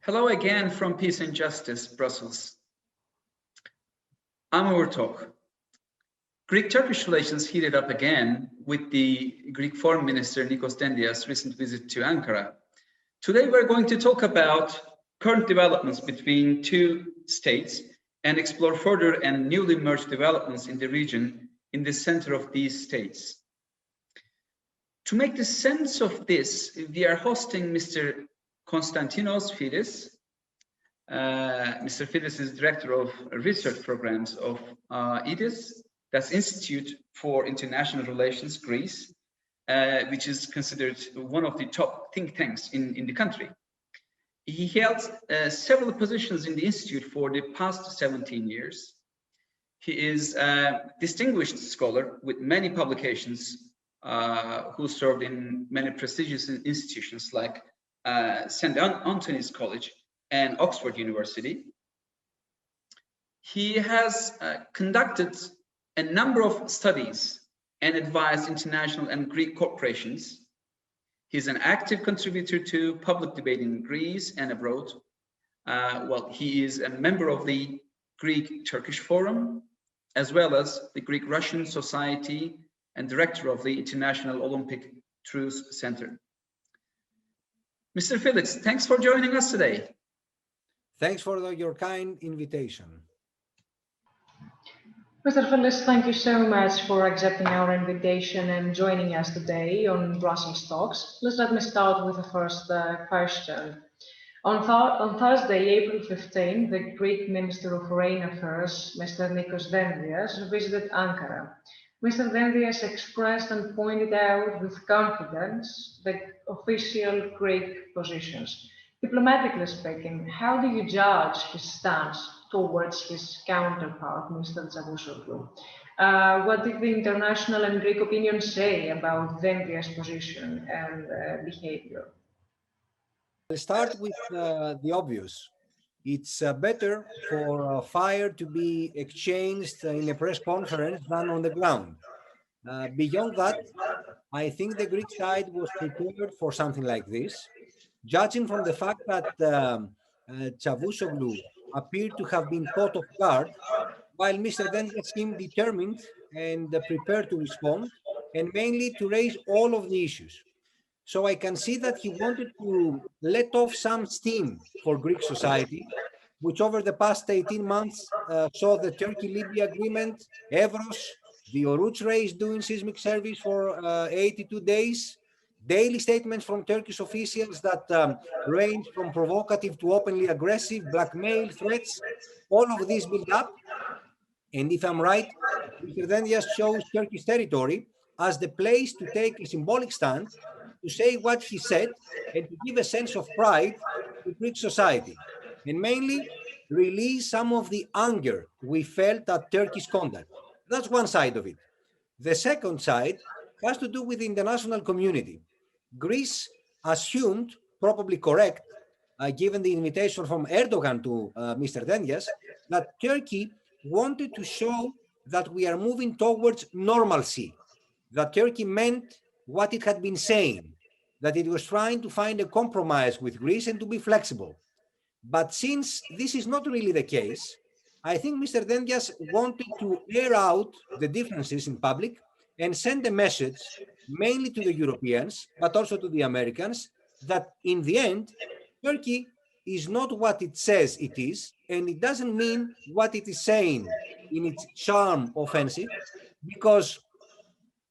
Hello again from Peace and Justice, Brussels. I'm our talk. Greek-Turkish relations heated up again with the Greek Foreign Minister Nikos Dendias' recent visit to Ankara. Today we're going to talk about current developments between two states and explore further and newly merged developments in the region in the center of these states. To make the sense of this, we are hosting Mr. Constantinos Filis. Mr. Filis is Director of Research Programs of IDIS, that's Institute for International Relations, Greece, which is considered one of the top think tanks in the country. He held several positions in the Institute for the past 17 years. He is a distinguished scholar with many publications who served in many prestigious institutions like St. Antony's College and Oxford University. He has conducted a number of studies and advised international and Greek corporations. He's an active contributor to public debate in Greece and abroad. He is a member of the Greek-Turkish Forum, as well as the Greek-Russian Society and director of the International Olympic Truce Centre. Mr. Filis, thanks for joining us today. Thanks for your kind invitation. Mr. Filis, thank you so much for accepting our invitation and joining us today on Brussels Talks. Let me start with the first question. On Thursday, April 15, the Greek Minister of Foreign Affairs, Mr. Nikos Dendias, visited Ankara. Mr. Dendias expressed and pointed out with confidence the official Greek positions. Diplomatically speaking, how do you judge his stance towards his counterpart, Mr. Çavuşoğlu? What did the international and Greek opinion say about Dendias' position and behavior? I'll start with the obvious. It's better for fire to be exchanged in a press conference than on the ground. Beyond that, I think the Greek side was prepared for something like this, judging from the fact that Çavuşoğlu appeared to have been caught off guard, while Mr. Dendias seemed determined and prepared to respond, and mainly to raise all of the issues. So I can see that he wanted to let off some steam for Greek society, which over the past 18 months saw the Turkey-Libya agreement, Evros, the Oruç race doing seismic service for 82 days, daily statements from Turkish officials that range from provocative to openly aggressive, blackmail, threats, all of this build up. And if I'm right, Mr. Dendias chose Turkish territory as the place to take a symbolic stand, to say what he said, and to give a sense of pride to Greek society, and mainly release some of the anger we felt at Turkish conduct. That's one side of it. The second side has to do with the international community. Greece assumed, probably correct, given the invitation from Erdogan to Mr. Dendias, that Turkey wanted to show that we are moving towards normalcy, that Turkey meant what it had been saying, that it was trying to find a compromise with Greece and to be flexible. But since this is not really the case, I think Mr. Dendias wanted to air out the differences in public and send a message, mainly to the Europeans, but also to the Americans, that in the end, Turkey is not what it says it is, and it doesn't mean what it is saying in its charm offensive, because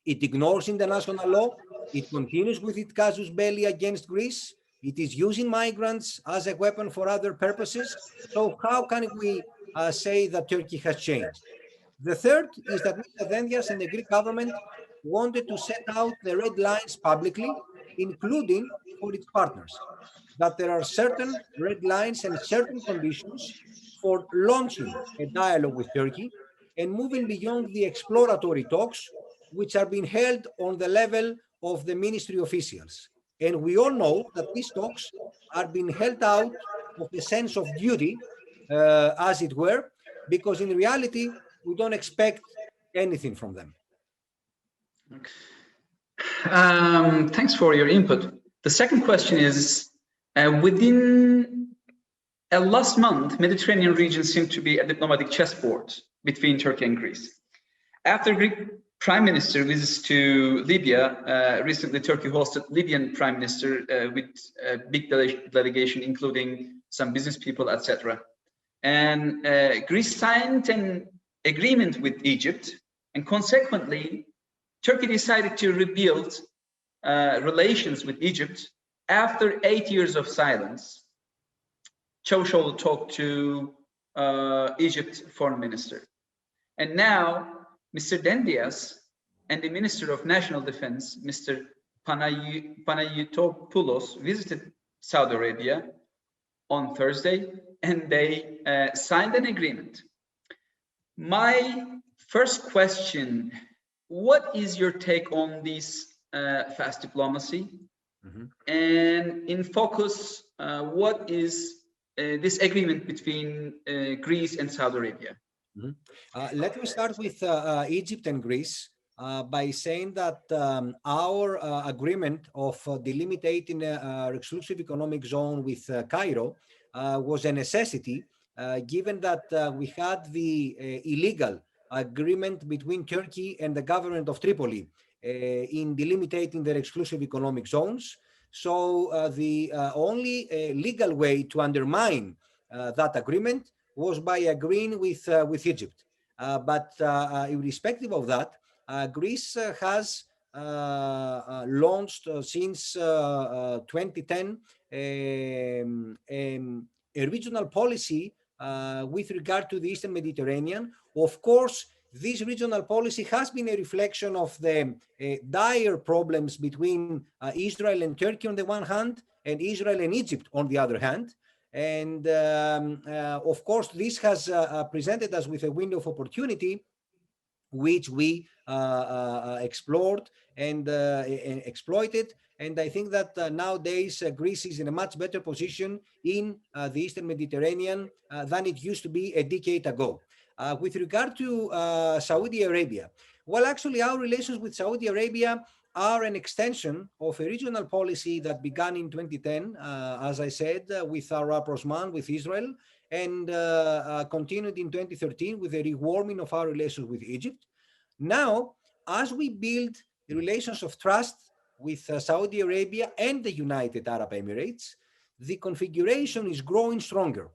it ignores international law, it continues with its casus belli against Greece, it is using migrants as a weapon for other purposes. So how can we say that Turkey has changed? The third is that Mr. Dendias and the Greek government wanted to set out the red lines publicly, including for its partners, that there are certain red lines and certain conditions for launching a dialogue with Turkey and moving beyond the exploratory talks, which are being held on the level of the ministry officials. And we all know that these talks are being held out of a sense of duty, as it were, because in reality, we don't expect anything from them. Thanks for your input. The second question is, within Last month, Mediterranean region seemed to be a diplomatic chessboard between Turkey and Greece. After Greek Prime Minister visits to Libya, recently Turkey hosted Libyan Prime Minister with a big delegation, including some business people, etc. And Greece signed an agreement with Egypt, and consequently, Turkey decided to rebuild relations with Egypt after 8 years of silence. Çavuşoğlu talked to Egypt foreign minister. And now, Mr. Dendias and the Minister of National Defense, Mr. Panayotopoulos, visited Saudi Arabia on Thursday, and they signed an agreement. My first question, what is your take on this fast diplomacy? And in focus, what is this agreement between Greece and Saudi Arabia? Let me start with Egypt and Greece by saying that our agreement of delimiting our exclusive economic zone with Cairo was a necessity, given that we had the illegal agreement between Turkey and the government of Tripoli in delimiting their exclusive economic zones. So the only legal way to undermine that agreement was by agreeing with Egypt. But irrespective of that, Greece has launched since 2010 a regional policy with regard to the Eastern Mediterranean. Of course, this regional policy has been a reflection of the dire problems between Israel and Turkey on the one hand, and Israel and Egypt on the other hand. And of course, this has presented us with a window of opportunity, which we explored and exploited. And I think that nowadays Greece is in a much better position in the Eastern Mediterranean than it used to be a decade ago. With regard to Saudi Arabia, well, actually, our relations with Saudi Arabia are an extension of a regional policy that began in 2010, as I said, with our rapprochement with Israel, and continued in 2013 with a rewarming of our relations with Egypt. Now, as we build relations of trust with Saudi Arabia and the United Arab Emirates, the configuration is growing stronger.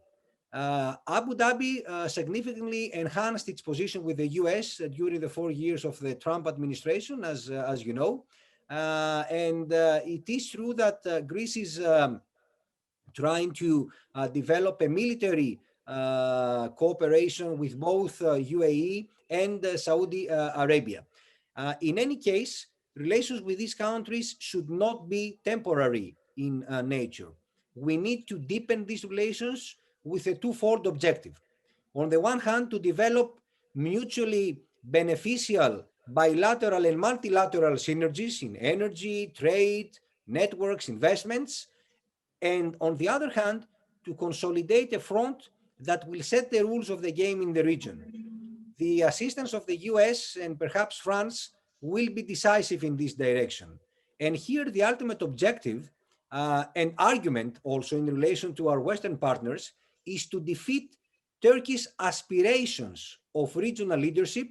Abu Dhabi significantly enhanced its position with the US during the 4 years of the Trump administration, as you know. And it is true that Greece is trying to develop a military cooperation with both UAE and Saudi Arabia. In any case, relations with these countries should not be temporary in nature. We need to deepen these relations with a twofold objective. On the one hand, to develop mutually beneficial bilateral and multilateral synergies in energy, trade, networks, investments, and on the other hand, to consolidate a front that will set the rules of the game in the region. The assistance of the US and perhaps France will be decisive in this direction. And here the ultimate objective and argument also in relation to our Western partners is to defeat Turkey's aspirations of regional leadership,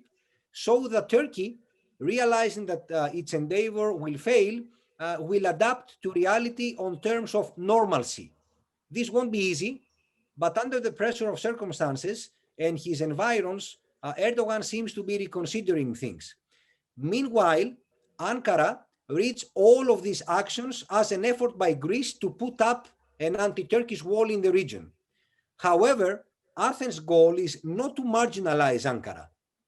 so that Turkey, realizing that its endeavor will fail, will adapt to reality on terms of normalcy. This won't be easy, but under the pressure of circumstances and his environs, Erdogan seems to be reconsidering things. Meanwhile, Ankara reads all of these actions as an effort by Greece to put up an anti-Turkish wall in the region. However, Athens' goal is not to marginalize Ankara,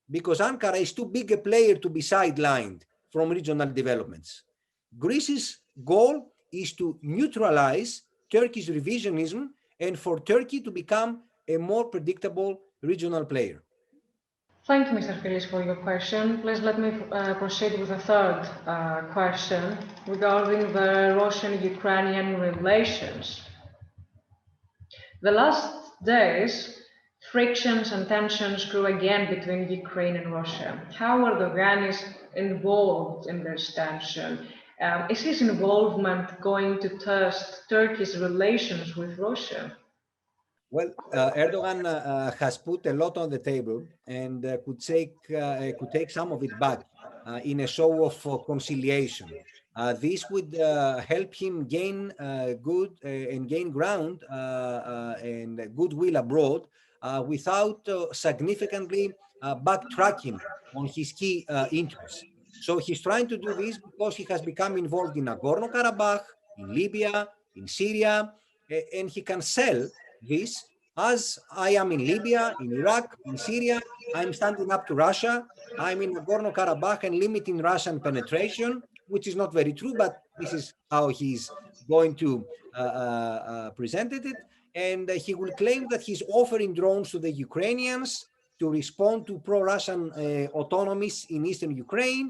because Ankara is too big a player to be sidelined from regional developments. Greece's goal is to neutralize Turkey's revisionism and for Turkey to become a more predictable regional player. Thank you, Mr. Filis, for your question. Please let me proceed with a third question regarding the Russian-Ukrainian relations. The last days, frictions and tensions grew again between Ukraine and Russia. How Erdogan is involved in this tension? Is his involvement going to test Turkey's relations with Russia? Well, Erdogan has put a lot on the table and could take some of it back in a show of conciliation. This would help him gain and gain ground and goodwill abroad without significantly backtracking on his key interests. So he's trying to do this because he has become involved in Nagorno-Karabakh, in Libya, in Syria, and he can sell this as I am in Libya, in Iraq, in Syria, I'm standing up to Russia, I'm in Nagorno-Karabakh and limiting Russian penetration, which is not very true, but this is how he's going to present it. And he will claim that he's offering drones to the Ukrainians to respond to pro-Russian autonomies in eastern Ukraine.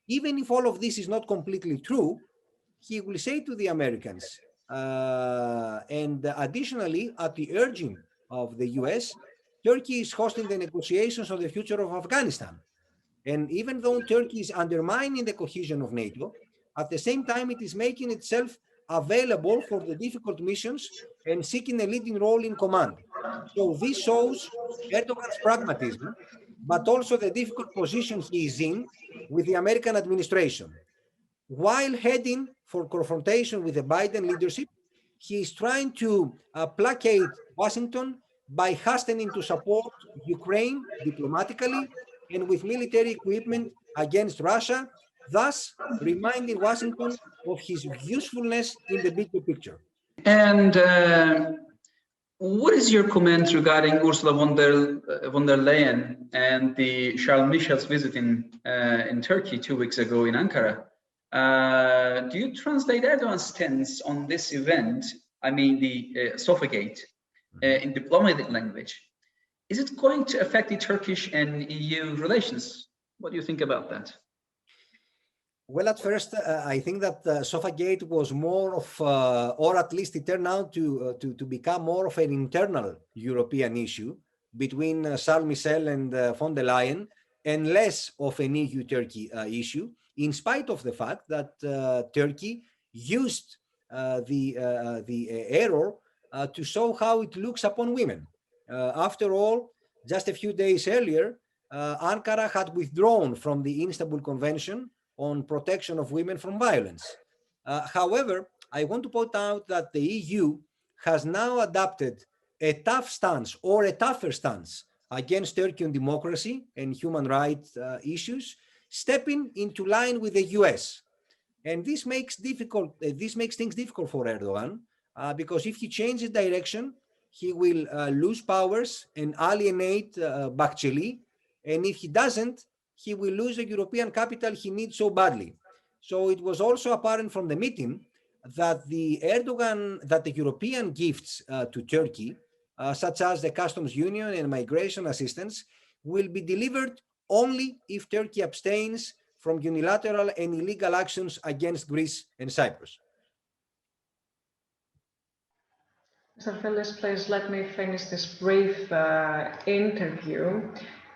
Even if all of this is not completely true, he will say to the Americans, and additionally, at the urging of the US, Turkey is hosting the negotiations on the future of Afghanistan. And even though Turkey is undermining the cohesion of NATO, at the same time, it is making itself available for the difficult missions and seeking a leading role in command. So this shows Erdogan's pragmatism, but also the difficult position he is in with the American administration. While heading for confrontation with the Biden leadership, he is trying to placate Washington by hastening to support Ukraine diplomatically and with military equipment against Russia, thus reminding Washington of his usefulness in the bigger picture. And what is your comment regarding Ursula von der Leyen and the Charles Michel's visit in Turkey 2 weeks ago in Ankara? Do you translate Erdogan's stance on this event, I mean the Sofagate, in diplomatic language? Is it going to affect the Turkish and EU relations? What do you think about that? Well, at first, I think that Sofagate was more of, or at least it turned out to become more of an internal European issue between Charles Michel and von der Leyen, and less of an EU-Turkey issue, in spite of the fact that Turkey used the error to show how it looks upon women. After all, just a few days earlier, Ankara had withdrawn from the Istanbul Convention on protection of women from violence. However, I want to point out that the EU has now adopted a tough stance, or a tougher stance, against Turkey on democracy and human rights issues, stepping into line with the US. And this makes things difficult for Erdogan, because if he changes direction, he will lose powers and alienate Bahçeli. And if he doesn't, he will lose the European capital he needs so badly. So it was also apparent from the meeting that the European gifts to Turkey, such as the customs union and migration assistance, will be delivered only if Turkey abstains from unilateral and illegal actions against Greece and Cyprus. Mr. Filis, please let me finish this brief interview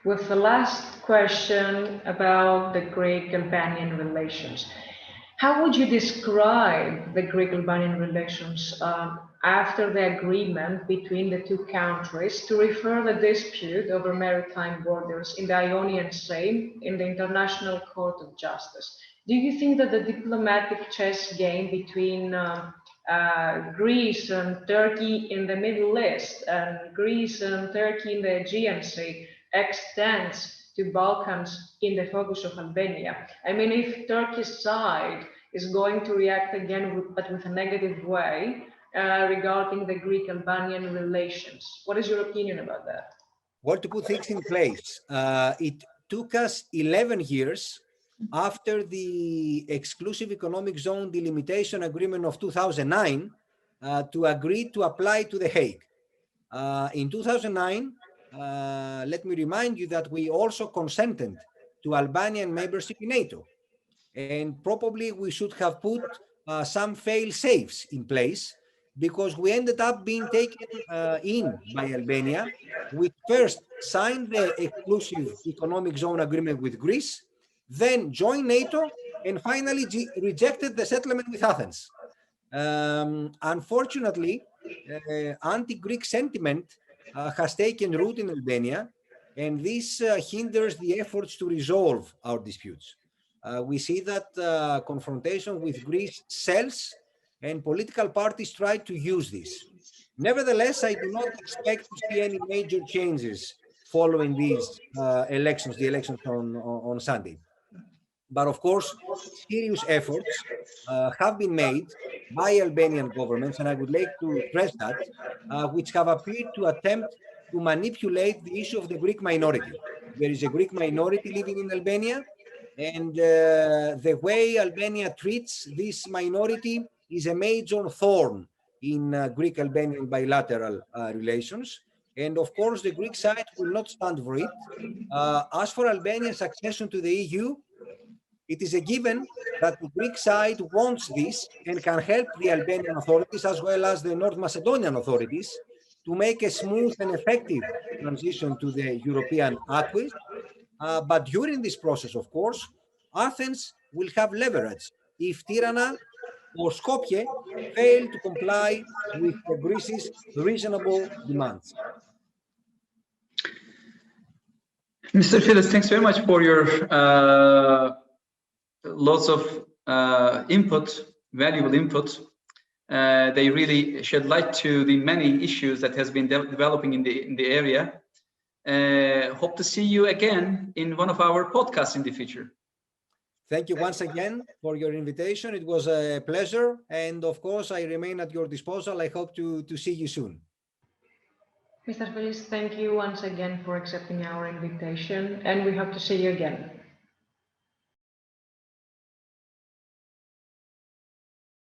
with the last question about the Greek-Albanian relations. How would you describe the Greek-Albanian relations after the agreement between the two countries to refer the dispute over maritime borders in the Ionian Sea in the International Court of Justice? Do you think that the diplomatic chess game between Greece and Turkey in the Middle East and Greece and Turkey in the Aegean Sea extends to Balkans in the focus of Albania? I mean, if Turkey's side is going to react again, but with a negative way, regarding the Greek-Albanian relations. What is your opinion about that? Well, to put things in place, it took us 11 years after the exclusive economic zone delimitation agreement of 2009 to agree to apply to The Hague. In 2009, let me remind you that we also consented to Albanian membership in NATO. And probably we should have put some fail-safes in place, because we ended up being taken in by Albania. We first signed the exclusive economic zone agreement with Greece, then joined NATO, and finally rejected the settlement with Athens. Unfortunately, anti-Greek sentiment has taken root in Albania, and this hinders the efforts to resolve our disputes. We see that confrontation with Greece sells, and political parties try to use this. Nevertheless, I do not expect to see any major changes following these elections, the elections on Sunday. But of course, serious efforts have been made by Albanian governments, and I would like to stress that, which have appeared to attempt to manipulate the issue of the Greek minority. There is a Greek minority living in Albania, and the way Albania treats this minority is a major thorn in Greek-Albanian bilateral relations. And of course, the Greek side will not stand for it. As for Albania's accession to the EU, it is a given that the Greek side wants this and can help the Albanian authorities as well as the North Macedonian authorities to make a smooth and effective transition to the European acquis. But during this process, of course, Athens will have leverage if Tirana or Skopje fail to comply with Greece's reasonable demands. Mr. Filis, thanks very much for your lots of input, valuable input. They really shed light to the many issues that has been developing in the area. Hope to see you again in one of our podcasts in the future. Thank you once again for your invitation. It was a pleasure. And of course, I remain at your disposal. I hope to see you soon. Mr. Filis, thank you once again for accepting our invitation, and we hope to see you again.